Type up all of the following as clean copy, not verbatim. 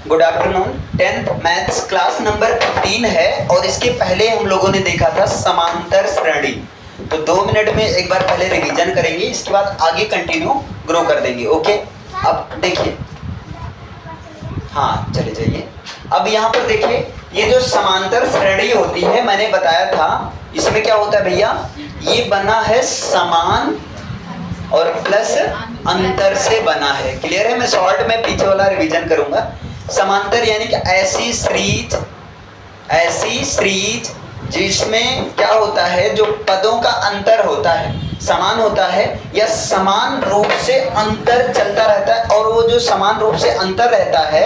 Good afternoon. 10th maths class number 15 है और इसके पहले हम लोगों ने देखा था समांतर श्रेणी। तो 2 मिनट में एक बार पहले रिवीजन करेंगे, इसके बाद आगे कंटिन्यू ग्रो कर देंगे। ओके, अब देखिए, हाँ चले जाइए। अब यहाँ पर देखिए, ये जो समांतर श्रेणी होती है मैंने बताया था, इसमें क्या होता है भैया, ये बना है समान और प्लस अंतर से बना है। क्लियर है? मैं शॉर्ट में पीछे वाला रिवीजन करूंगा। समांतर यानी कि ऐसी सीरीज जिसमें क्या होता है, जो पदों का अंतर होता है समान होता है या समान रूप से अंतर चलता रहता है, और वो जो समान रूप से अंतर रहता है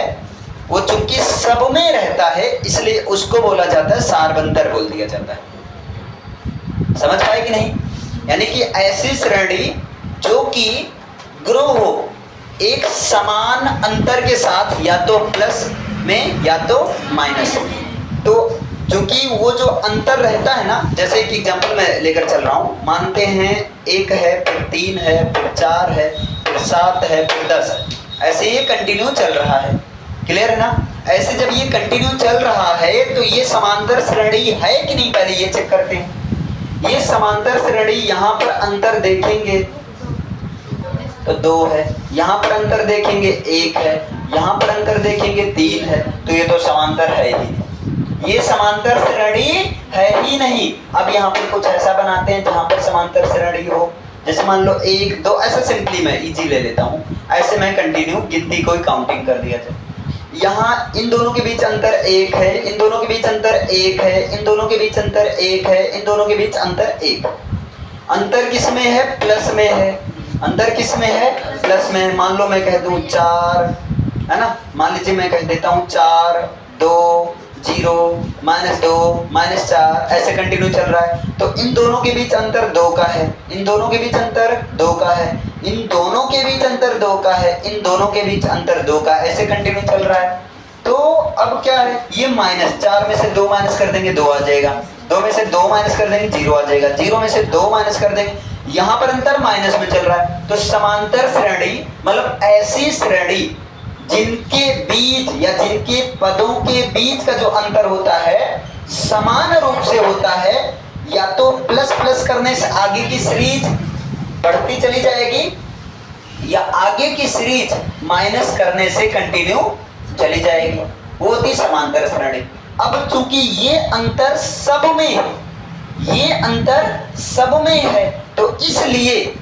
वो चूंकि सब में रहता है इसलिए उसको बोला जाता है सारबंतर बोल दिया जाता है। समझ पाए कि नहीं? यानी कि ऐसी श्रेणी जो कि ग्रो हो एक समान अंतर के साथ, या तो प्लस में या तो माइनस में। तो क्योंकि वो जो अंतर रहता है ना, जैसे एक एग्जांपल मैं लेकर चल रहा हूँ, मानते हैं 1 है, फिर 3 है, फिर 4 है, फिर 7 है, फिर 10 है, ऐसे ये कंटिन्यू चल रहा है। क्लियर है ना? ऐसे जब ये कंटिन्यू चल रहा है तो ये समांतर श्रेणी है कि नहीं, पहले ये चेक करते हैं। ये समांतर श्रेणी, यहाँ पर अंतर देखेंगे तो 2 है, यहाँ पर अंतर देखेंगे 1 है, यहाँ पर अंतर देखेंगे 3 है, तो ये तो समांतर है ही नहीं, ये समांतर श्रेणी है ही नहीं। अब यहाँ पर कुछ ऐसा बनाते हैं जहाँ पर समांतर श्रेणी हो, जैसे मान लो 1 2, ऐसा सिंपली मैं इजी ले लेता हूँ, ऐसे मैं कंटिन्यू गिनती कोई काउंटिंग कर दिया जाए। यहाँ इन दोनों के बीच अंतर 1 है, इन दोनों के बीच अंतर 1 है, इन दोनों के बीच अंतर 1 है, इन दोनों के बीच अंतर 1। अंतर किस में है? प्लस में है। अंतर किस में है? प्लस में। मान लो मैं कह दूं 4, है ना, मान लीजिए मैं कह देता हूँ 4 2 0 -2 -4, ऐसे कंटिन्यू चल रहा है। तो इन दोनों के बीच अंतर 2 का है, इन दोनों के बीच अंतर 2 का है, इन दोनों के बीच अंतर 2 का है, इन दोनों के बीच अंतर 2 का, ऐसे कंटिन्यू चल रहा है। तो अब क्या है, ये -4 में से 2 माइनस कर देंगे 2 आ जाएगा, 2 में से 2 माइनस कर देंगे 0 आ जाएगा, 0 में से 2 माइनस कर देंगे, यहाँ पर अंतर माइनस में चल रहा है। तो समांतर श्रेणी मतलब ऐसी श्रेणी जिनके बीच या जिनके पदों के बीच का जो अंतर होता है समान रूप से होता है, या तो प्लस प्लस करने से आगे की सीरीज बढ़ती चली जाएगी, या आगे की सीरीज माइनस करने से कंटिन्यू चली जाएगी, वो होती समांतर श्रेणी। अब चूंकि ये अंतर सब में है, ये अंतर सब में है, तो इसलिए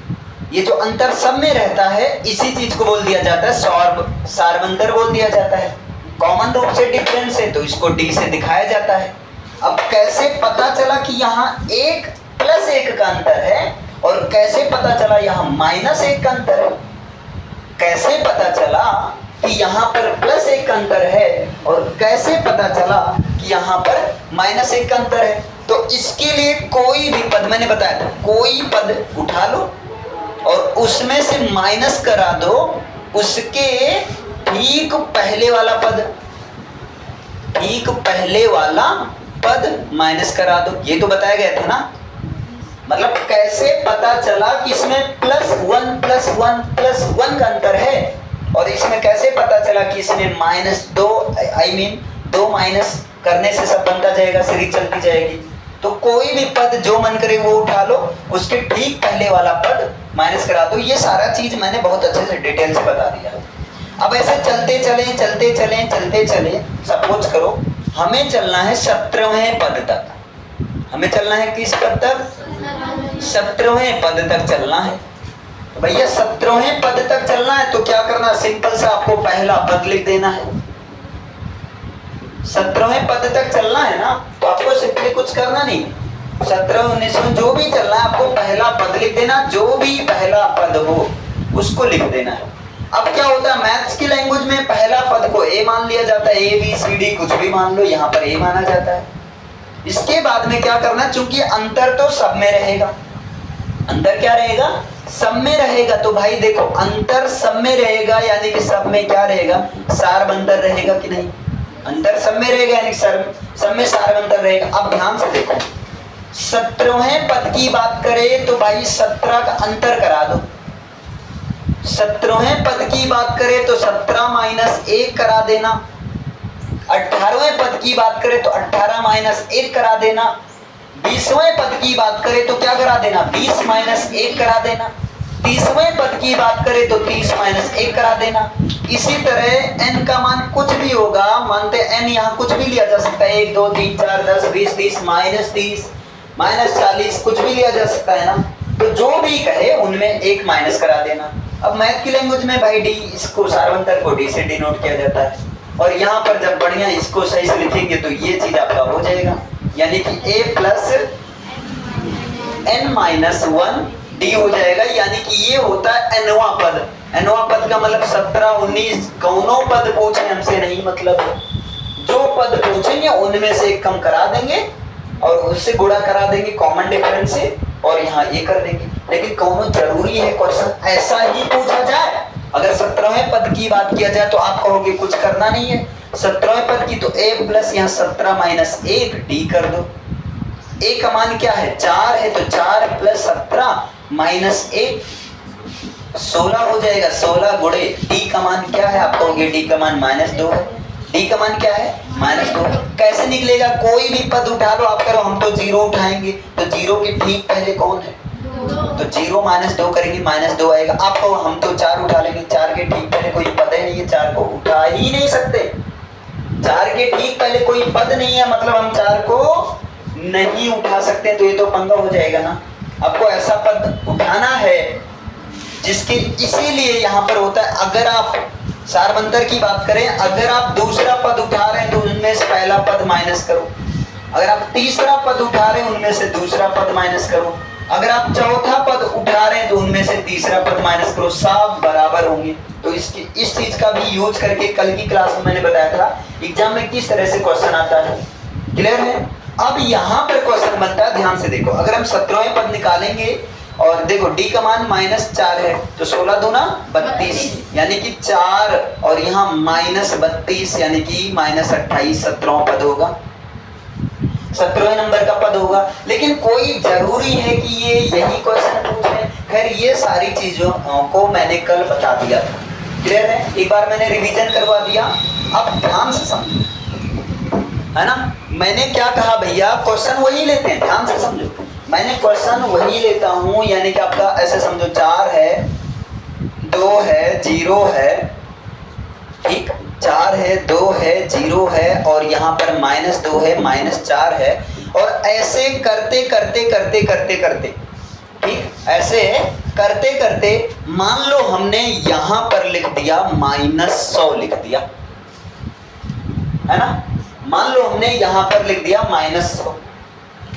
ये जो अंतर सब में रहता है इसी चीज को बोल दिया जाता है सारबंतर बोल दिया जाता है। कॉमन रूप से डिफरेंस है तो इसको डी से दिखाया जाता है। अब कैसे पता चला कि यहाँ 1 + 1 का अंतर है, और कैसे पता चला यहाँ -1 का अंतर है? कैसे पता चला कि यहाँ पर +1 का अंतर है, और कैसे पता चला कि यहाँ पर -1 का अंतर है? तो इसके लिए कोई भी पद, मैंने बताया था, कोई पद उठा लो और उसमें से माइनस करा दो उसके ठीक पहले वाला पद, ठीक पहले वाला पद माइनस करा दो। ये तो बताया गया था ना। मतलब कैसे पता चला कि इसमें +1 + 1 + 1 का अंतर है, और इसमें कैसे पता चला कि इसमें -2 2 माइनस करने से सब बनता जाएगा, सीरीज चलती जाएगी। तो कोई भी पद जो मन करे वो उठा लो, उसके ठीक पहले वाला पद माइनस करा दो। ये सारा चीज मैंने बहुत अच्छे से डिटेल से बता दिया। अब ऐसे चलते चले, सपोज करो हमें चलना है 17वें पद तक। हमें चलना है किस पद तक? 17वें पद तक चलना है। तो भैया 17वें पद तक चलना है तो क्या करना? सिंपल सा आपको पहला पद लिख देना है। 17वें पद तक चलना है ना, तो आपको सिंपली कुछ करना नहीं, 17 19 में जो भी चलना है आपको पहला पद लिख देना, जो भी पहला पद हो उसको लिख देना है। अब क्या होता है, मैथ्स की लैंग्वेज में पहला पद को ए मान लिया जाता है, A B C D कुछ भी मान लो, यहाँ पर ए माना जाता है। इसके बाद में क्या करना, चूंकि अंतर तो सब में रहेगा, अंतर क्या रहेगा? सब में रहेगा। तो भाई देखो, अंतर सब में रहेगा यानी कि सब में क्या रहेगा? सारबंतर रहेगा कि नहीं? अंतर सब में रहेगा यानी सब में सारबंतर रहेगा। अब ध्यान से देखो, 17वें पद की बात करें तो भाई 17 का अंतर करा दो। 17वें पद की बात करें तो 17 - 1 करा देना। 18वें पद की बात करें तो 18 माइनस 1 करा देना। 20वें पद की बात करें तो क्या करा देना, 20 माइनस 1 करा देना। 30वें पद की बात करें तो 30 माइनस 1 करा देना। इसी तरह n का मान कुछ भी होगा, मानते n यहाँ कुछ भी लिया जा सकता है, 1 2 3 4 10 20 30 माइनस 40 कुछ भी लिया जा सकता है ना। तो जो भी कहे उनमें 1 माइनस करा देना। अब मैथ की लैंग्वेज में भाई डी, इसको सार्वंतर को डी से डिनोट किया जाता है। और यहाँ पर जब बढ़िया इसको सही से लिखेंगे तो ये चीज आपका हो जाएगा, यानी कि a plus n minus 1 D हो जाएगा। यानी कि ये होता है nवां पद। nवां पद का मतलब 17 19 कौनों पद पूछे हमसे नहीं, मतलब जो पद पूछेंगे उनमें से एक कम करा देंगे और उससे गुणा करा देंगे कॉमन डिफरेंस से, और यहाँ ये कर देंगे। लेकिन कौनों जरूरी है क्वेश्चन ऐसा ही पूछा जाए। अगर 17वें पद की बात किया जाए तो आप कहोगे कुछ करना नहीं है। 17वें पद की तो a प्लस यहाँ 17 माइनस 1 डी कर दो। a का मान क्या है, 4 है, तो 4 प्लस 17 माइनस 1 16 हो जाएगा। 16 गुणे d का मान क्या है, आप कहोगे d का मान -2 है। d का मान क्या है, -2। कैसे निकलेगा, कोई भी पद उठा लो आप, करो हम तो 0 उठाएंगे, तो 0 के ठीक पहले कौन है, तो 0 माइनस 2 करेंगे, -2 आएगा। आप कहो हम तो 4 उठा लेंगे, 4 के ठीक पहले कोई पद है नहीं है, 4 को उठा ही नहीं सकते। 4 के ठीक पहले कोई पद नहीं है, मतलब हम 4 को नहीं उठा सकते, तो ये तो पंगा हो जाएगा ना। आपको ऐसा पद उठाना है जिसके, इसीलिए यहाँ पर होता है, अगर आप सारबंतर की बात करें, अगर आप दूसरा पद उठा रहे हैं तो उनमें से पहला पद माइनस करो। अगर आप तीसरा पद उठा रहे हैं उनमें से दूसरा पद माइनस करो। अगर आप चौथा पद उठा रहे हैं तो उनमें से तीसरा पद माइनस करो, सब बराबर होंगे। तो इसकी इस चीज का भी यूज करके कल की क्लास में मैंने बताया था एग्जाम में किस तरह से क्वेश्चन आता है। क्लियर है। अब यहाँ पर क्वेश्चन बनता है, ध्यान से देखो। अगर हम 17वें पद निकालेंगे और देखो d का मान -4 है, तो 16 दूना 32, यानी कि 4 और यहाँ -32 यानी कि -28 17वां पद होगा, 17वें नंबर का पद होगा। लेकिन कोई जरूरी है कि ये यही क्वेश्चन पूछे? खैर ये सारी चीजों को मैंने कल बता दिया था। क्लियर है, एक बार मैंने रिवीजन करवा दिया। अब ध्यान से समझो, है ना। मैंने क्या कहा भैया, क्वेश्चन वही लेते हैं, ध्यान से समझो। मैंने क्वेश्चन वही लेता हूं, यानी कि आपका ऐसे समझो 4 है 2 है 0 है, ठीक, 4 है 2 है 0 है और यहाँ पर -2 है -4 है, और ऐसे करते करते करते करते करते, ठीक, ऐसे करते करते मान लो हमने यहाँ पर लिख दिया -100 लिख दिया, है ना। मान लो हमने यहाँ पर लिख दिया -100।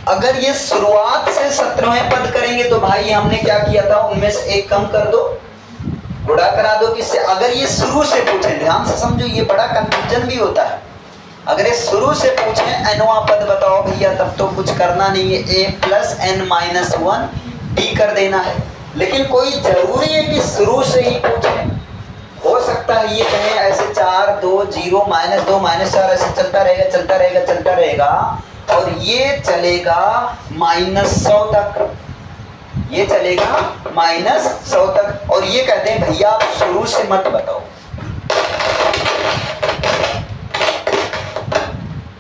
अगर ये शुरुआत से 17वें पद करेंगे तो भाई हमने क्या किया था, उनमें से एक कम कर दो, गुणा करा दो किससे। अगर ये शुरू से पूछे, ध्यान से समझो, ये बड़ा कंफ्यूजन भी होता है। अगर ये शुरू से पूछे nवां पद बताओ भैया, तब तो कुछ करना नहीं है, a plus n minus 1 d कर देना है। लेकिन कोई जरूरी है कि शुरू से ही पूछे? हो सकता है ये कहें ऐसे 4 2 0 -2 -4 ऐसे चलता रहेगा चलता रहेगा चलता रहेगा, और ये चलेगा -100 तक, ये चलेगा -100 तक। और ये कहते हैं भैया आप शुरू से मत बताओ,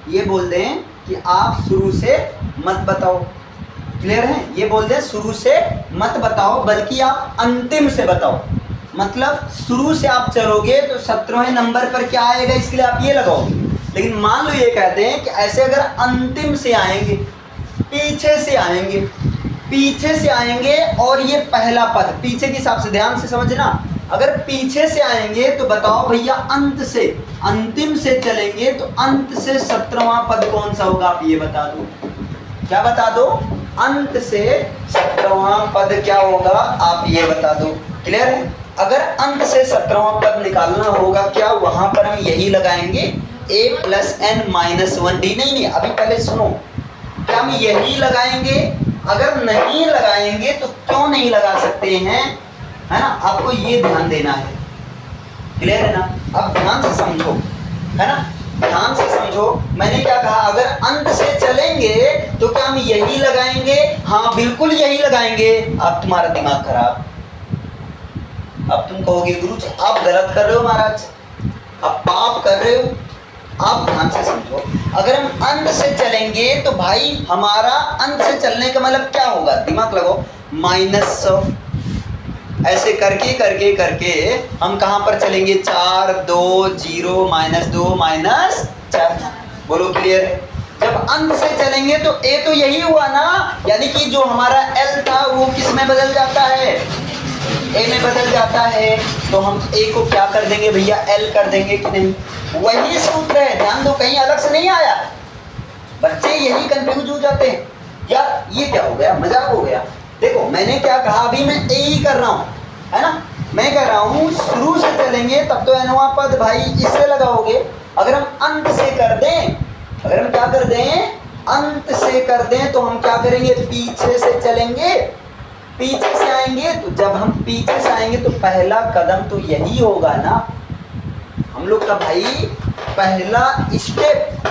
ये बोल दें कि आप शुरू से मत बताओ। क्लियर है, ये बोल दें शुरू से मत बताओ, बल्कि आप अंतिम से बताओ। मतलब शुरू से आप चलोगे तो 17वें नंबर पर क्या आएगा, इसके लिए आप ये लगाओगे। लेकिन मान लो ये कहते हैं कि ऐसे अगर अंतिम से आएंगे, पीछे से आएंगे, पीछे से आएंगे, और ये पहला पद पीछे के हिसाब से ध्यान से समझना। अगर पीछे से आएंगे तो बताओ भैया अंत से, अंतिम से चलेंगे तो अंत से 17वां पद कौन सा होगा, आप ये बता दो। क्या बता दो, अंत से 17वां पद क्या होगा, आप ये बता दो। क्लियर है। अगर अंत से 17वां पद निकालना होगा, क्या वहां पर हम यही लगाएंगे a plus n minus 1 d? नहीं, अभी पहले सुनो, क्या हम यही लगाएंगे? अगर नहीं लगाएंगे तो क्यों नहीं लगा सकते हैं, है ना। आपको ये ध्यान देना है। क्लियर है ना। अब ध्यान से समझो, है ना, ध्यान से समझो। मैंने क्या कहा, अगर अंत से चलेंगे तो क्या हम यही लगाएंगे? हाँ बिल्कुल यही लगाएंगे। अब तुम्हारा दिमाग खराब, अब तुम कहोगे गुरु जी आप गलत कर रहे हो महाराज, आप पाप कर रहे हो। आप ध्यान से समझो, अगर हम अंत से चलेंगे तो भाई हमारा अंत से चलने का मतलब क्या होगा, दिमाग लगाओ, -100। ऐसे करके करके करके हम कहां पर चलेंगे, 4 2 0 -2 -4। बोलो क्लियर है। जब अंत से चलेंगे तो ए तो यही हुआ ना, यानी कि जो हमारा एल था वो किस में बदल जाता है, ए में बदल जाता है। तो हम ए को क्या कर देंगे भैया, एल कर देंगे कि नहीं, वही सूत्र है, ध्यान दो कहीं अलग से नहीं आया। बच्चे यही कंफ्यूज हो जाते हैं, यार ये क्या हो गया, मजाक हो गया। देखो मैंने क्या कहा, अभी मैं ए ही कर रहा हूँ, है ना, मैं कह रहा हूँ शुरू से चलेंगे तब तो एनवा पद भाई इससे लगाओगे। अगर हम अंत से कर दें, अगर हम क्या कर दें, अंत से कर दें, तो हम क्या करेंगे, पीछे से चलेंगे, पीछे से आएंगे। तो जब हम पीछे से आएंगे तो पहला कदम तो यही होगा ना हम लोग का भाई, पहला स्टेप।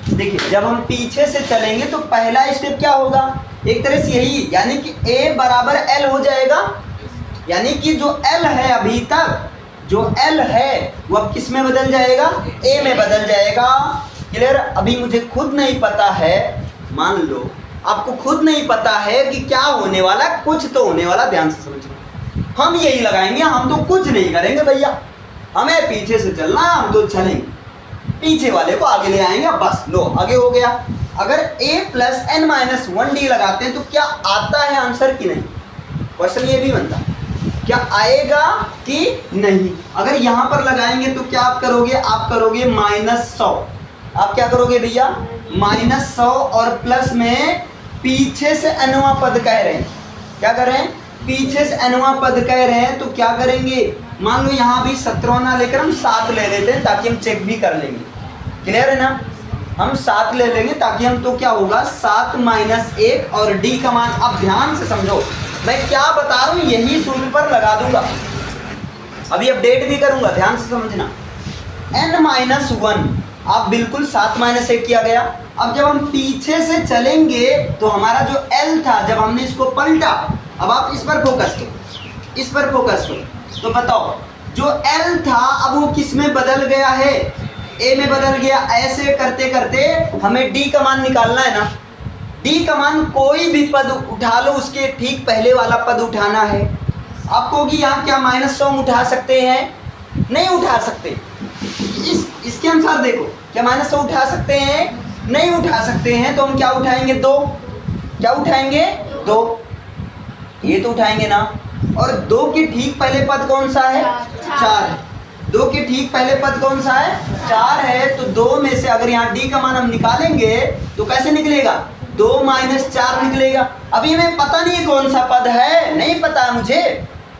देखिए जब हम पीछे से चलेंगे तो पहला स्टेप क्या होगा, एक तरह से यही, यानी कि A बराबर L हो जाएगा। यानी कि जो L है अभी तक, जो L है वो अब किस में बदल जाएगा, A में बदल जाएगा। क्लियर। अभी मुझे खुद नहीं पता है, मान लो आपको खुद नहीं पता है कि क्या होने वाला, कुछ तो होने वाला, ध्यान से समझो। हम यही लगाएंगे, हम तो कुछ नहीं करेंगे भैया, हमें पीछे से चलना है, हम तो चलेंगे, पीछे वाले को आगे ले आएंगे, बस लो आगे हो गया। अगर a + n-1d लगाते हैं तो क्या आता है आंसर कि नहीं, क्वेश्चन ये भी बनता है, क्या आएगा कि नहीं। अगर यहाँ पर लगाएंगे तो क्या आप करोगे, आप करोगे -100। आप क्या करोगे भैया, -100 और प्लस में पीछे से nवां पद कह रहे हैं, क्या कर रहे हैं, पीछे से nवां पद कह रहे हैं। तो क्या करेंगे, मान लो यहाँ भी 17 ना लेकर हम 7 ले लेते हैं ताकि हम चेक भी कर लेंगे। क्लियर है ना, हम 7 ले लेंगे ताकि हम, तो क्या होगा 7 - 1 और d का मान। अब ध्यान से समझो मैं क्या बता रहा हूँ, यही सूत्र पर लगा दूंगा, अभी अपडेट भी करूंगा, ध्यान से समझना। n-1 आप बिल्कुल 7 - 1 किया गया। अब जब हम पीछे से चलेंगे तो हमारा जो L था, जब हमने इसको पलटा, अब आप इस पर फोकस करो, इस पर फोकस करो। तो बताओ जो L था अब वो किस में बदल गया है, A में बदल गया। ऐसे करते करते हमें D का मान निकालना है ना, D का मान कोई भी पद उठा लो, उसके ठीक पहले वाला पद उठाना है। आप कहोगे यहाँ क्या -100 उठा सकते हैं, नहीं उठा सकते। इसके अनुसार देखो, क्या -100 उठा सकते हैं, नहीं उठा सकते हैं। तो हम क्या उठाएंगे, 2, क्या उठाएंगे, 2, ये तो उठाएंगे ना। और 2 के ठीक पहले पद कौन सा है, 4। 2 के ठीक पहले पद कौन सा है, 4 है। तो 2 में से अगर यहाँ D का मान हम निकालेंगे तो कैसे निकलेगा, 2 - 4 निकलेगा। अभी हमें पता नहीं है कौन सा पद है, नहीं पता है मुझे।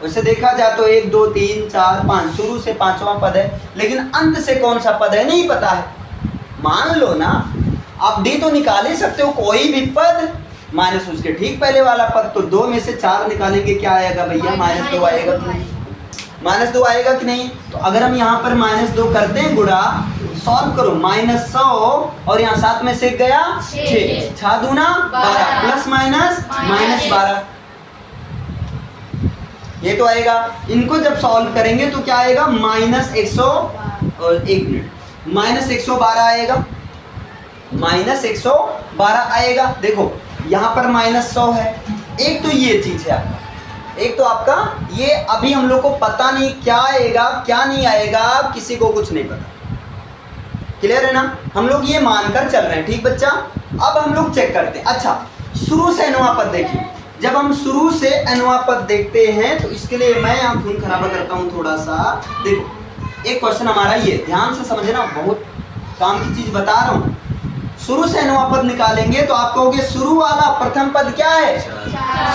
वैसे देखा जाए तो 1 2 3 4 5 शुरू से 5वां पद है, लेकिन अंत से कौन सा पद है नहीं पता है। मान लो ना आप D तो निकाल ही सकते हो, कोई भी पद माइनस उसके ठीक पहले वाला पद। तो 2 में से 4 निकालेंगे, क्या आएगा भैया, -2 आएगा कि नहीं, -2 आएगा कि नहीं। तो अगर हम यहाँ पर -2 करते हैं गुणा, सॉल्व करो, -100 और यहाँ 7 में से गया 6, 6 दूना 12 प्लस माइनस -12, ये तो आएगा। इनको जब सॉल्व करेंगे तो क्या आएगा, -100 और 1 मिनट, -112 आएगा, -112 आएगा। देखो यहाँ पर -100 है, एक तो ये चीज है आपका, एक तो आपका ये अभी हम लोग को पता नहीं क्या आएगा क्या नहीं आएगा, किसी को कुछ नहीं पता। क्लियर है ना, हम लोग ये मानकर चल रहे हैं, ठीक बच्चा। अब हम लोग चेक करते हैं। अच्छा शुरू से nवां पद देखिए, जब हम शुरू से nवां पद देखते हैं तो इसके लिए मैं यहाँ खून खराबा करता हूँ थोड़ा सा। देखो एक क्वेश्चन हमारा ये, ध्यान से समझना, बहुत काम की चीज बता रहा हूँ। शुरू से nवां पद निकालेंगे तो आप कहोगे शुरू वाला प्रथम पद क्या है,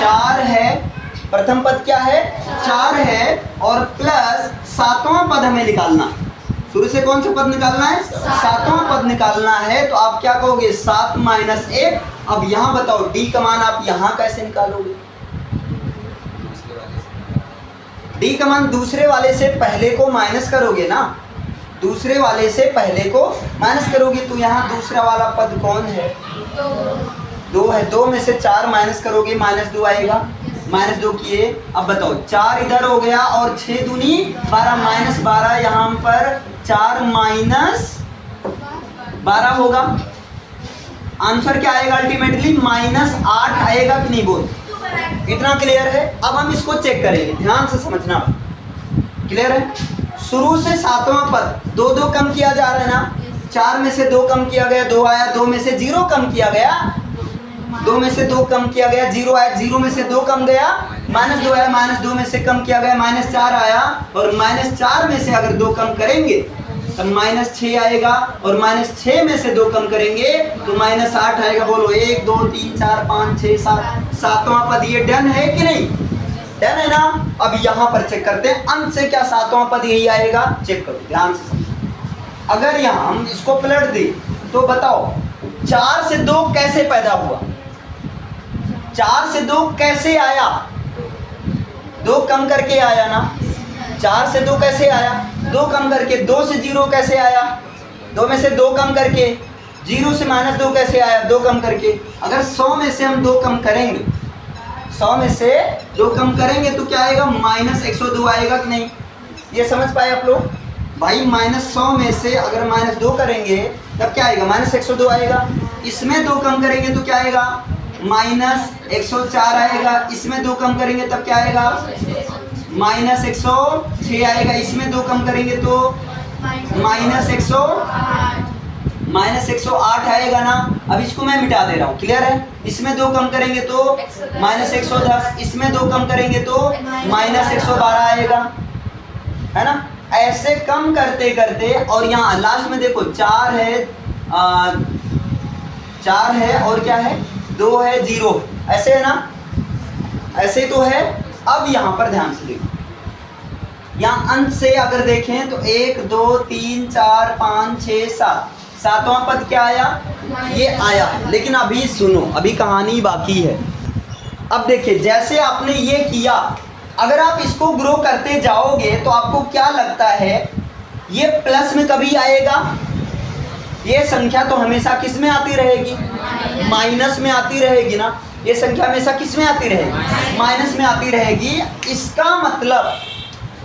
4 है। प्रथम पद क्या है, 4 है, और प्लस 7वां पद हमें निकालना। शुरू से कौन सा पद निकालना है, 7वां पद निकालना है। तो आप क्या कहोगे, 7 - 1। अब यहाँ बताओ D का मान आप यहाँ कैसे निकालोगे, D का मान दूसरे वाले से पहले को माइनस करोगे ना, दूसरे वाले से पहले को माइनस करोगे। तो यहाँ दूसरा वाला पद कौन है, 2 है। 2 में से 4 माइनस करोगे, -2 आएगा। -2 किए। अब बताओ 4 इधर हो गया और 6 दूनी 12 -12 यहाँ पर 4 -12 होगा। आंसर क्या आएगा अल्टीमेटली -8 आएगा कि नहीं बोल। इतना क्लियर है। अब हम इसको चेक करेंगे, ध्यान से समझना। क्लियर है। शुरू से 7वां पद 2 कम किया जा रहा है ना। 4 में से 2 कम किया गया 2 आया, 2 में से 0 कम किया गया 2 में से 2 कम किया गया 0 आया, 0 में से 2 कम गया -2 आया, -2 में से कम किया गया -4 आया, और -4 में से अगर 2 कम करेंगे तब -6 आएगा, और -6 में से 2 कम करेंगे तो -8 आएगा। बोलो 1 2 3 4 5 6 7, 7वां पद ये डन है कि नहीं? डन है ना। अब यहाँ पर चेक करते हैं अंत से क्या 7वां पद यही आएगा। चेक करो ध्यान से। अगर यहाँ हम इसको पलट दें तो बताओ 4 से 2 कैसे पैदा हुआ, 4 से 2 कैसे आया? 2 कम करके आया ना। 4 से 2 कैसे आया? 2 कम करके। 2 से 0 कैसे आया? 2 में से 2 कम करके। 0 से -2 कैसे आया? 2 कम करके। अगर 100 में से हम 2 कम करेंगे, 100 में से 2 कम करेंगे तो क्या आएगा? -102 आएगा कि नहीं? ये समझ पाए आप लोग? भाई -100 में से अगर -2 करेंगे तब क्या आएगा? -102 आएगा। इसमें 2 कम करेंगे तो क्या आएगा? -104 आएगा। इसमें 2 कम करेंगे तब क्या आएगा? -106 आएगा। इसमें 2 कम करेंगे तो -108 आएगा ना। अब इसको मैं मिटा दे रहा हूँ। क्लियर है। इसमें 2 कम करेंगे तो -110, इसमें 2 कम करेंगे तो -112 आएगा, है ना। ऐसे कम करते करते, और यहाँ लास्ट में देखो 4 है 4 है और क्या है 2 है 0, ऐसे है ना, ऐसे तो है। अब यहाँ पर ध्यान से देखो, यहाँ अंत से अगर देखें तो 1 2 3 4 5 6 7, 7वां पद क्या आया? ये आया। लेकिन अभी सुनो, अभी कहानी बाकी है। अब देखिए जैसे आपने ये किया, अगर आप इसको ग्रो करते जाओगे तो आपको क्या लगता है ये प्लस में कभी आएगा? ये संख्या तो हमेशा किस में आती रहेगी? माइनस में आती रहेगी ना। ये संख्या हमेशा किस में आती रहेगी? माइनस में आती रहेगी। इसका मतलब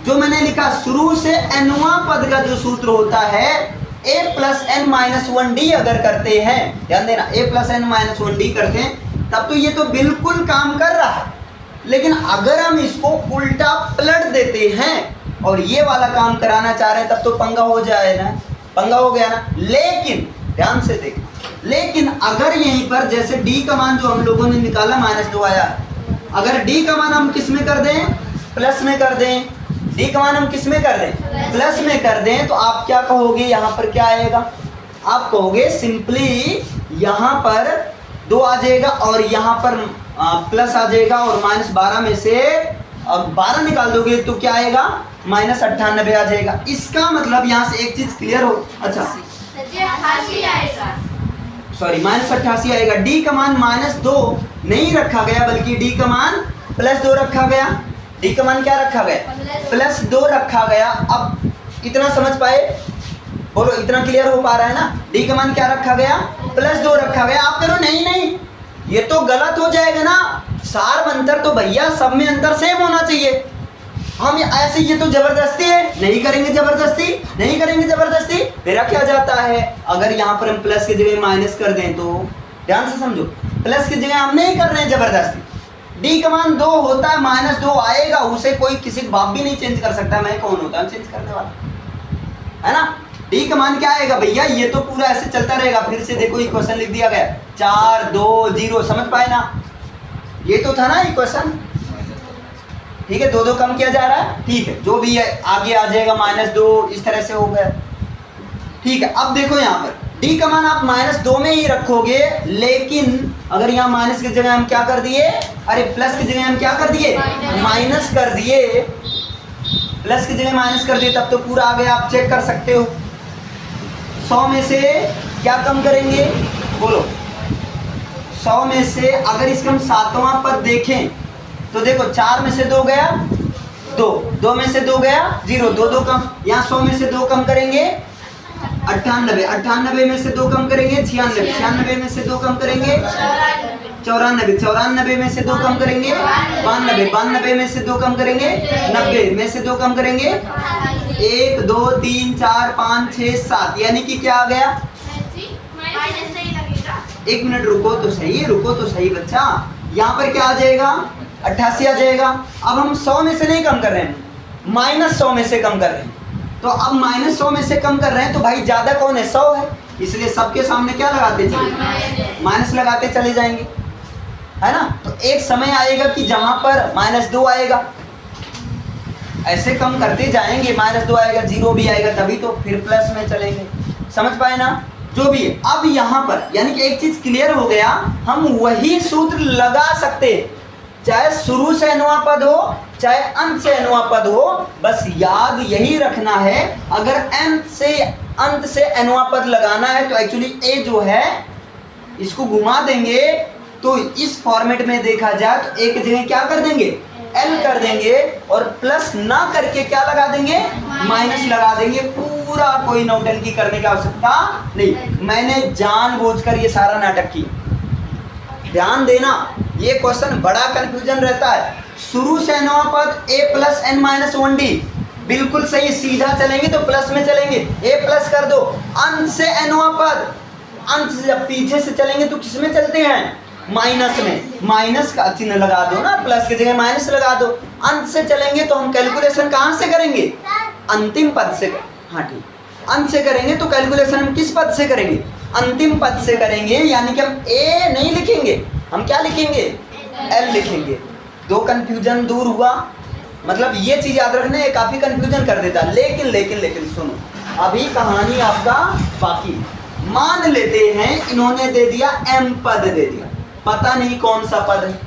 जो मैंने लिखा शुरू से nवां पद का जो सूत्र होता है a + n-1d अगर करते हैं, ध्यान देना, a + n-1d करते हैं तब तो ये तो बिल्कुल काम कर रहा है। लेकिन अगर हम इसको उल्टा पलट देते हैं और ये वाला काम कराना चाह रहे हैं तब तो पंगा हो जाए ना, पंगा हो गया ना। लेकिन ध्यान से देखें, लेकिन अगर यहीं पर जैसे d का मान जो हम लोगों ने निकाला -2 आया, अगर d का मान हम किस में कर दें? प्लस में कर दें। d का मान हम किस में कर दें? प्लस में कर दें तो आप क्या कहोगे? यहाँ पर क्या आएगा? आप कहोगे सिंपली यहाँ पर 2 आ जाएगा और यहाँ पर प्लस आ जाएगा, और -12 में से अब 12 निकाल दोगे तो क्या आएगा? -98 आ जाएगा। इसका मतलब यहाँ से एक चीज क्लियर हो, अच्छा सॉरी -88 आएगा। d का मान -2 नहीं रखा गया बल्कि d का मान +2 रखा गया। d का मान क्या रखा गया? +2 रखा गया। अब इतना समझ पाए? बोलो इतना क्लियर हो पा रहा है ना? d का मान क्या रखा गया? +2 रखा गया। आप करो नहीं ये तो गलत हो जाएगा ना। सार अंतर तो भैया सब में अंतर सेम होना चाहिए। हम ऐसे ये तो जबरदस्ती है, नहीं करेंगे जबरदस्ती, नहीं करेंगे जबरदस्ती। मेरा क्या जाता है अगर यहाँ पर हम प्लस की जगह माइनस कर दें तो? ध्यान से समझो, प्लस की जगह हम नहीं कर रहे हैं जबरदस्ती। डी का मान 2 होता है, -2 आएगा, उसे कोई किसी बाप भी नहीं चेंज कर सकता। मैं कौन होता हूँ चेंज करने वाला, है ना। डी का मान क्या आएगा भैया? ये तो पूरा ऐसे चलता रहेगा। फिर से देखो इक्वेशन लिख दिया गया 4 2 0, समझ पाए ना? ये तो था ना इक्वेशन, ठीक है। 2 कम किया जा रहा है, ठीक है, जो भी है आगे आ जाएगा -2, इस तरह से हो गया, ठीक है। अब देखो यहाँ पर डी का मान आप -2 में ही रखोगे, लेकिन अगर यहाँ माइनस की जगह हम क्या कर दिए? अरे प्लस की जगह हम क्या कर दिए? माइनस कर दिए। प्लस की जगह माइनस कर दिए तब तो पूरा आ गया। आप चेक कर सकते हो। 100 में से क्या कम करेंगे? बोलो 100 में से अगर इसका हम 7वां पद देखें तो देखो 4 में से 2 गया 2, 2 में से 2 गया 0, 2 कम। यहाँ 100 में से 2 कम करेंगे 98, 98 में से 2 कम करेंगे 96, 96 में से 2 कम करेंगे 94, 94 में से 2 कम करेंगे 92, 92 में से 2 कम करेंगे 90 में से 2 कम करेंगे 1 2 3 4 5 6 7, यानी कि क्या आ गया? एक मिनट रुको तो सही बच्चा, यहाँ पर क्या आ जाएगा? 88 आ जाएगा। अब हम 100 में से नहीं कम कर रहे हैं, -100 में से कम कर रहे हैं। तो अब -100 में से कम कर रहे हैं तो भाई ज्यादा कौन है? 100 है, इसलिए सबके सामने क्या लगाते चले? माइनस लगाते चले जाएंगे, है ना। तो एक समय आएगा कि जहां पर -2 आएगा, ऐसे कम करते जाएंगे, -2 आएगा, 0 भी आएगा, तभी तो फिर प्लस में चलेंगे। समझ पाए ना? जो भी है, अब यहाँ पर यानी कि एक चीज क्लियर हो गया, हम वही सूत्र लगा सकते हैं, चाहे शुरू से नवा पद हो चाहे अंत से नवा पद हो। बस याद यही रखना है, अगर अंत से नवा पद लगाना है तो एक्चुअली ए जो है इसको घुमा देंगे, तो इस फॉर्मेट में देखा जाए तो एक जगह क्या कर देंगे? एल कर देंगे, और प्लस ना करके क्या लगा देंगे? माइनस लगा देंगे। पूरा कोई नौटंकी करने की आवश्यकता नहीं, मैंने जानबूझकर ये सारा नाटक किया। ध्यान देना, ये क्वेश्चन बड़ा कंफ्यूजन रहता है। शुरू से नवा पद a + n - 1d, बिल्कुल सही, सीधा चलेंगे तो प्लस में चलेंगे, a प्लस कर दो। अंत से nवा पद, अंत से जब पीछे से चलेंगे तो किस में चलते हैं? माइनस में, माइनस का चिन्ह लगा दो ना, प्लस की जगह माइनस लगा दो। अंत से चलेंगे तो हम कैलकुलेशन कहाँ से करेंगे? अंतिम पद से। हाँ ठीक, अंत से करेंगे तो कैलकुलेशन हम किस पद से करेंगे? अंतिम पद से करेंगे, यानी कि हम a नहीं लिखेंगे, हम क्या लिखेंगे? l लिखेंगे। 2 कंफ्यूजन दूर हुआ। मतलब ये चीज याद रखना, ये काफी कंफ्यूजन कर देता। लेकिन सुनो, अभी कहानी आपका बाकी। मान लेते हैं इन्होंने दे दिया m पद दे दिया, पता नहीं कौन सा पद है।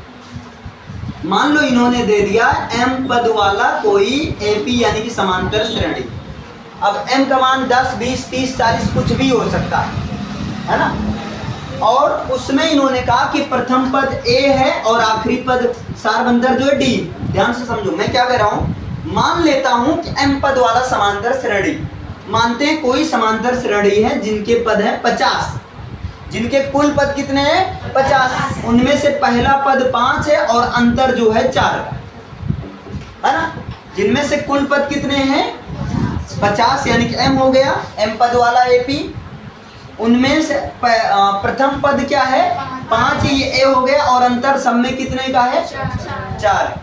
मान लो इन्होंने दे दिया m पद वाला कोई AP यानी कि समांतर श्रेणी। अब m का मान 10 20 30 40 कुछ भी हो सकता है ना। और उसमें इन्होंने कहा कि प्रथम पद A है और आखिरी पद सारबंदर जो है D। ध्यान से समझो मैं क्या कह रहा हूं। मान लेता हूं कि m पद वाला समांतर श्रेणी, मानते हैं कोई समांतर श्रेणी है जिनके पद है 50, जिनके कुल पद कितने हैं? 50। उनमें से पहला पद 5 है और अंतर जो है 4 है ना। जिनमें से कुल पद कितने हैं? 50, यानी कि m हो गया, m पद वाला AP। उनमें से प्रथम पद क्या है? 5, ये a हो गया, और अंतर सब में कितने का है? 4।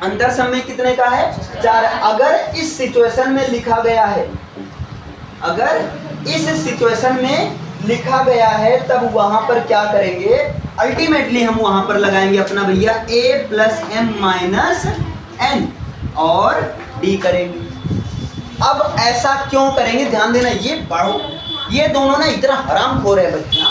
अंतर सब में कितने का है? 4। अगर इस सिचुएशन में लिखा गया है, अगर इस सिचुएशन में लिखा गया है, तब वहां पर क्या करेंगे? अल्टीमेटली हम वहां पर लगाएंगे अपना भैया a + m - n और d करेंगे। अब ऐसा क्यों करेंगे? ध्यान देना, ये दोनों ना इतना हरामखोर है बच्चा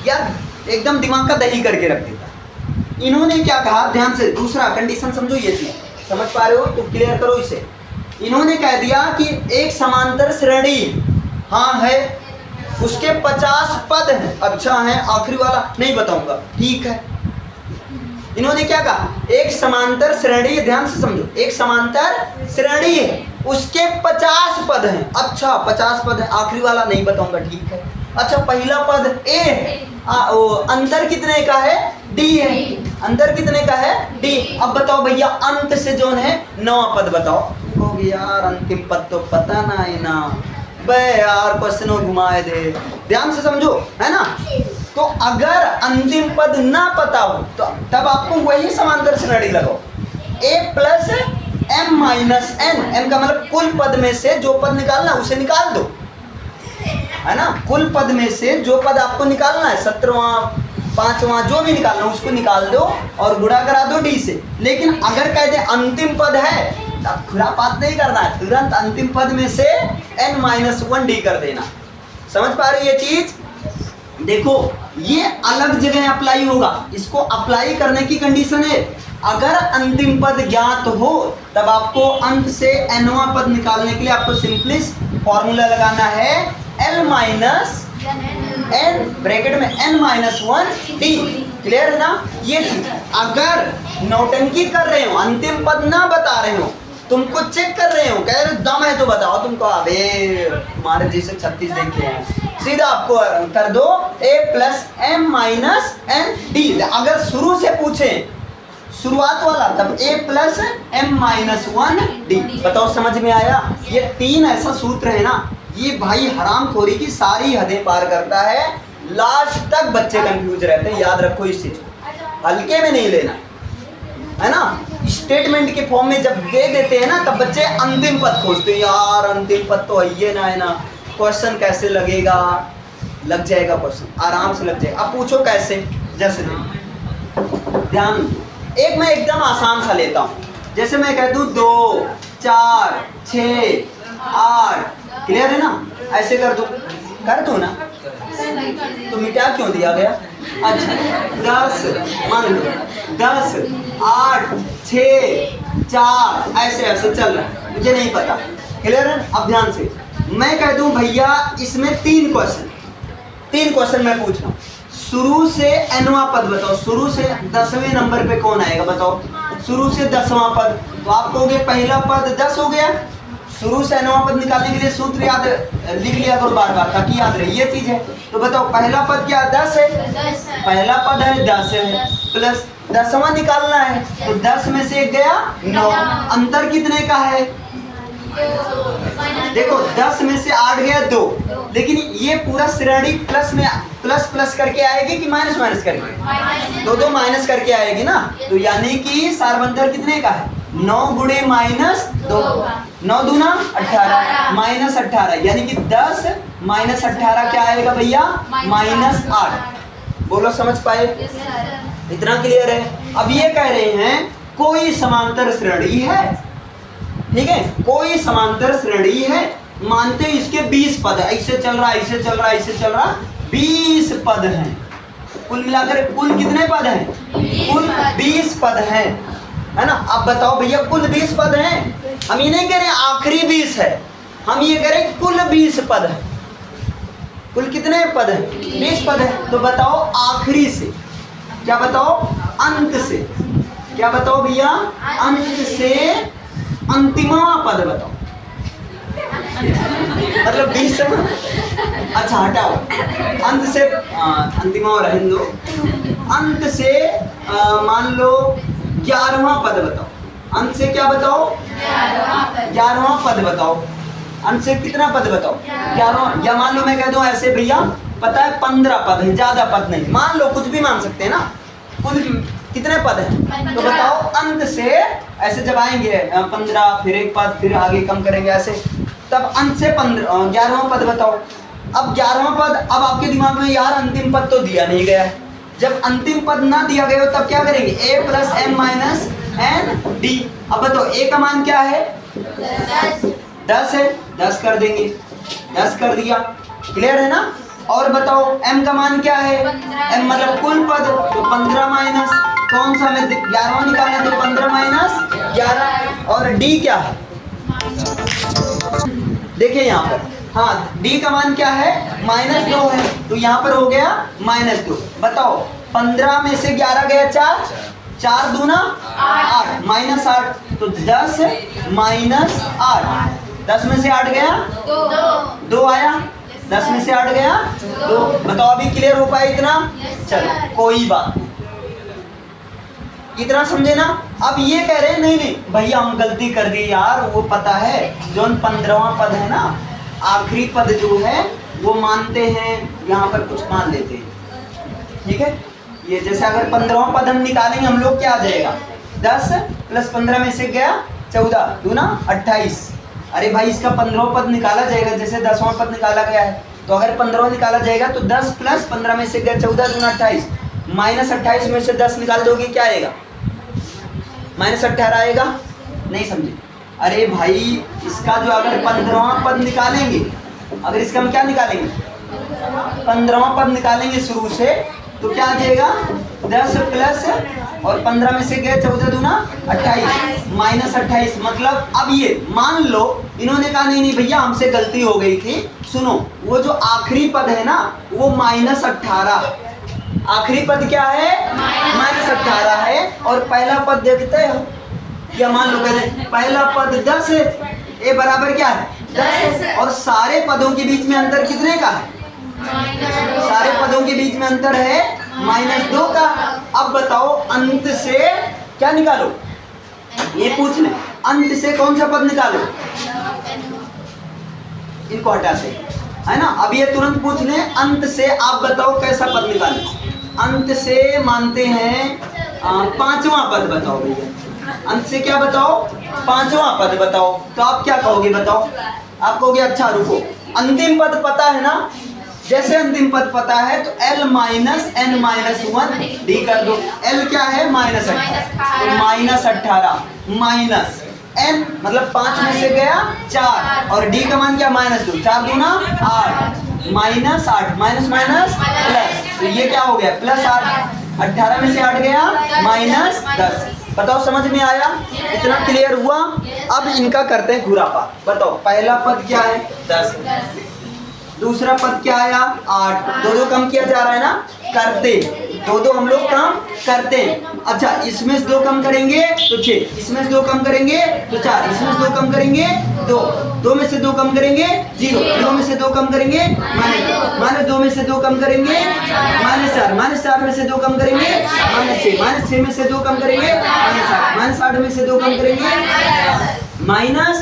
यार, एकदम दिमाग का दही करके रख देता। इन्होंने क्या कहा? ध्यान से, दूसरा कंडीशन समझो, ये चीज समझ पा रहे हो तो क्लियर करो इसे। इन्होंने कह दिया कि एक समांतर श्रेणी हाँ है, उसके 50 पद हैं। अच्छा है, आखिरी वाला नहीं बताऊंगा, ठीक है। इन्होंने क्या कहा? एक समांतर श्रेणी, ध्यान से समझो, एक समांतर श्रेणी है, उसके 50 पद हैं। अच्छा 50 पद है, आखिरी वाला नहीं बताऊंगा, ठीक है। अच्छा पहला पद A है, अंतर कितने का है? D है। अंतर कितने का है? D। अब बताओ भैया अंत से जो है 9 पद बताओ। कहोगे यार अंतिम पद तो पता ना है ना, बे यार क्वेश्चन घुमाए दे। ध्यान से समझो, है ना। तो अगर अंतिम पद ना पता हो तो तब आपको वही समांतर श्रेणी लगाओ, a + m - n। m का मतलब कुल पद में से जो पद निकालना उसे निकाल दो, है ना। कुल पद में से जो पद आपको निकालना है, 17वां 5वां जो भी निकालना उसको निकाल दो और गुणा करा दो d से। लेकिन अगर कह दे अंतिम पद है, तब खुरापात नहीं करना है, तुरंत अंतिम पद में से n - 1d कर देना। समझ पा रही है चीज? देखो ये अलग जगह अप्लाई होगा, इसको अप्लाई करने की कंडीशन है अगर अंतिम पद ज्ञात हो, तब आपको अंत से nवां पद निकालने के लिए आपको सिंपली फॉर्मूला लगाना है l - n ब्रैकेट में n - 1d। क्लियर है ना? ये चीज अगर नौटंकी कर रहे हो, अंतिम पद ना बता रहे हो, तुमको चेक कर रहे हो, कह रहे दम है तो बताओ, तुमको अबे तुम्हारे जैसे 36 देखे हैं, सीधा आपको कर दो a plus m minus n d। अगर शुरू से पूछे शुरुआत वाला तब a plus m minus 1 d। बताओ समझ में आया? ये 3 ऐसा सूत्र है ना, ये भाई हरामखोरी की सारी हदें पार करता है। लास्ट तक बच्चे कंफ्यूज रहते हैं, याद रखो इस चीज को, हल्के में नहीं लेना है ना। स्टेटमेंट के फॉर्म में जब दे देते हैं ना तब बच्चे अंतिम पद खोजते हैं, यार अंतिम पद तो है ना, है ना, क्वेश्चन कैसे लगेगा? लग जाएगा क्वेश्चन, आराम से लग जाएगा। अब पूछो कैसे, जैसे ध्यान, एक मैं एकदम आसान सा लेता हूँ, जैसे मैं कह दूँ 2 4 6 8, क्लियर है ना? ऐसे कर दूँ ना, तो मिटा क्यों दिया गया? अच्छा 10, मान लो 10 8 6 4 ऐसे ऐसे चल रहा है, मुझे नहीं पता, क्लियर है? अब ध्यान से मैं कह दूं भैया इसमें 3 क्वेश्चन मैं पूछ रहा हूँ, शुरू से nवां पद बताओ, शुरू से 10वें नंबर पे कौन आएगा बताओ? शुरू से 10वां पद, तो आप कहोगे पहला पद 10 हो गया। शुरू से nवां पद निकालने के लिए सूत्र याद लिख लिया करो बार बार ताकि याद रहे, ये चीज है। तो बताओ पहला पद क्या 10 है? पहला पद है 10 है, प्लस 10वां निकालना है, तो 10 में से 1 गया 9, अंतर कितने का है? देखो 10 में से 8 गया 2, लेकिन ये पूरा श्रेणी प्लस में प्लस करके आएगी कि माइनस करके? 2 माइनस करके आएगी ना, तो यानी कि सार्वंतर कितने का है? 9 गुणे -2, 9 दूना 18 माइनस 18, यानी कि 10 माइनस 18 क्या आएगा भैया? -8। बोलो समझ पाए? इतना क्लियर है? अब ये कह रहे हैं कोई समांतर श्रेणी है, ठीक है, कोई समांतर श्रेणी है, मानते इसके 20 पद है, ऐसे चल रहा ऐसे चल रहा ऐसे चल रहा, 20 पद हैं, कुल मिलाकर कुल कितने पद हैं? कुल 20 पद हैं, है ना? अब बताओ भैया कुल 20 पद हैं, हम ये नहीं कह रहे आखिरी 20 है, हम ये कह रहे कुल 20 पद है। कुल कितने पद है? 20 पद है। तो बताओ आखिरी से, क्या बताओ? अंत से, क्या बताओ भैया? अंत से अंतिमा पद बताओ, मतलब 20 से, अच्छा हटाओ, अंत से अंतिमा रहने दो, अंत से मान लो 11वां पद बताओ, अंत से क्या बताओ? 11वां पद बताओ, अंत से कितना पद बताओ? 11वां, या मान लो मैं कह दूं ऐसे भैया पता है 15 पद है, ज्यादा पद नहीं, मान लो कुछ भी मान सकते हैं ना, कुल कितने पद हैं? तो बताओ अंत से, ऐसे जब आएंगे 15 फिर 1 पद फिर आगे कम करेंगे ऐसे, तब अंत से 11वां पद बताओ। अब 11वां पद, अब आपके दिमाग में यार अंतिम पद तो दिया नहीं गया है, जब अंतिम पद ना दिया गया हो तब क्या करेंगे? a plus m minus n d। अब बताओ a का मान क्या है? 10 है, 10 कर देंगे, 10 कर दिया, क्लियर है ना? और बताओ m का मान क्या है? m मतलब कुल पद, तो 15 माइनस कौन सा में 11वां निकालना, तो 15 माइनस 11, और d क्या है? देखिए यहाँ पर, हाँ d का मान क्या है? -2 है, तो यहाँ पर हो गया -2। बताओ 15 में से 11 गया 4, 4 दूना 8 -8, तो 10 -8, 10 में से 8 गया 2 आया, 10 में से 8 गया 2। बताओ अभी क्लियर हो पाया इतना? चलो कोई बात, इतना समझे ना? अब ये कह रहे हैं नहीं भैया हम गलती कर दी यार, वो पता है जो 15वां पद है ना, आखिरी पद जो है वो मानते हैं, यहाँ पर कुछ मान लेते हैं, ठीक है? ये जैसे अगर 15वां पद हम निकालेंगे हम लोग, क्या आ जाएगा? 10 प्लस 15 में से गया 14 दूना 28। अरे भाई इसका 15वां पद निकाला जाएगा, जैसे 10वां पद निकाला गया है, तो अगर 15वां निकाला जाएगा तो 10 प्लस 15 में से गया 14 दूना 28, -28 में से 10 निकाल दोगे क्या आएगा? -18 आएगा। नहीं समझे? अरे भाई इसका जो अगर 15वां पद निकालेंगे, अगर इसका हम क्या निकालेंगे? 15वां पद निकालेंगे शुरू से, तो क्या आ जाएगा? 10 प्लस और 15 में से गए 14 दूना 28, -28। मतलब अब ये मान लो इन्होंने कहा नहीं भैया हमसे गलती हो गई थी, सुनो वो जो आखिरी पद है ना वो -18, आखिरी पद क्या है? -18 है, और पहला पद देखते हो क्या? मान लो कहते पहला पद 10 है, ए बराबर क्या है? 10 है, और सारे पदों के बीच में अंतर कितने का है? सारे पदों के बीच में अंतर है -2 का। अब बताओ अंत से क्या निकालो, ये पूछ ले, अंत से कौन सा पद निकालो, इनको हटाते है ना। अब ये तुरंत पूछ ले, अंत से आप बताओ कैसा पद निकालो। अंत से मानते हैं 5वां पद बताओ भैया, अंत से क्या बताओ, 5वां पद बताओ। तो आप क्या कहोगे बताओ, आप कहोगे अच्छा रुको, अंतिम पद पता है ना, जैसे अंतिम पद पता है तो L - n-1 D कर दो। L क्या है, -18, तो -18 माइनस n मतलब 5 में से गया 4 और D का मान क्या, -2, 4 दूना 8, -8 माइनस माइनस प्लस, तो ये क्या हो गया +8, 18 में से 8 गया -10। बताओ समझ में आया, इतना क्लियर हुआ। अब इनका करते हैं घुरापा। बताओ पहला पद क्या है 10, दूसरा पद क्या आया 8, 2 कम किया जा रहा है ना, करते 2 हम लोग कम करते हैं। अच्छा इसमें से 2 कम करेंगे तो 6, इसमें से 2 कम करेंगे तो 4, इसमें से 2 कम करेंगे 2 में से 2 कम करेंगे 0, 0 में से 2 कम करेंगे -2 में से 2 कम करेंगे -4, -4 में से 2 कम करेंगे -6 में से 2 कम करेंगे -8 में से 2 कम करेंगे -10,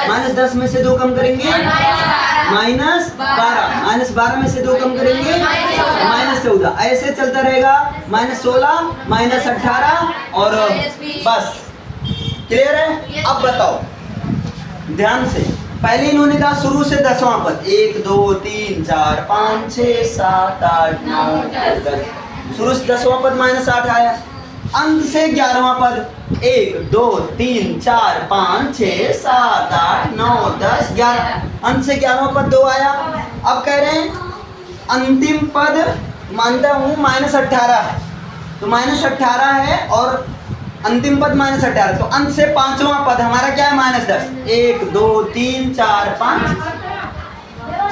-10 में से 2 कम करेंगे -12, -12 में से 2 कम करेंगे -14, ऐसे चलता रहेगा -16, -18 और बस। क्लियर है। अब बताओ ध्यान से, पहले इन्होंने कहा शुरू से 10वां पद, 1 2 3 4 5 6 7 8 9 10, शुरू से 10वां पद -8 आया। अंत से 11वां पद 1 2 3 4 5 6 7 8 9 10 11, अंत से 11वां पद 2 आया। अब कह रहे हैं अंतिम पद मानता हूं -18 है, तो -18 है और अंतिम पद -18, तो अंत से 5वां पद हमारा क्या है -10, 1 2 3 4 5।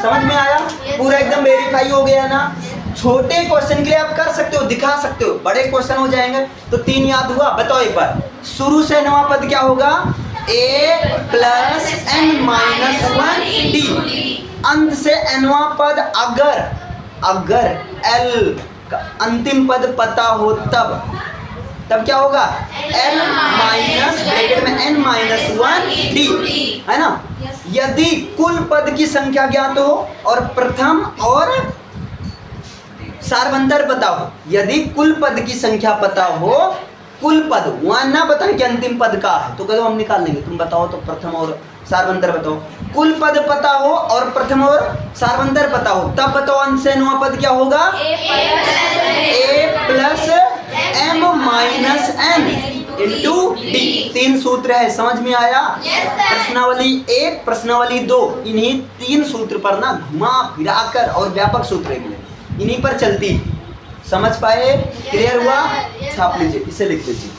समझ में आया, पूरा एकदम वेरीफाई हो गया ना। छोटे क्वेश्चन के लिए आप कर सकते हो, दिखा सकते हो, बड़े क्वेश्चन हो जाएंगे तो 3 याद हुआ। बताओ एक बार, शुरू से 9वां पद क्या होगा, a + n-1 D, अंत से nवां पद अगर L का अंतिम पद पता हो तब क्या होगा, L ब्रैकेट में n-1 D, है ना। यदि कुल पद की संख्या ज्ञात हो और प्रथम और सार्वंतर पता हो, यदि कुल पद की संख्या पता हो, कुल पद वहां ना बताएं कि अंतिम पद का है, तो कहो हम निकाल लेंगे, तुम बताओ तो प्रथम और सार्वंतर बताओ। कुल पद पता हो और प्रथम और सार्वंतर पता हो, तब बताओ अंत से 9वां पद क्या होगा, a + m-n × D। 3 सूत्र है, समझ में आया। प्रश्नावली 1 प्रश्नावली 2 इन्हीं 3 सूत्र पर ना घुमा फिरा कर, और व्यापक सूत्र है इन्हीं पर चलती, समझ पाए, क्लियर हुआ। छाप लीजिए, इसे लिख लीजिए।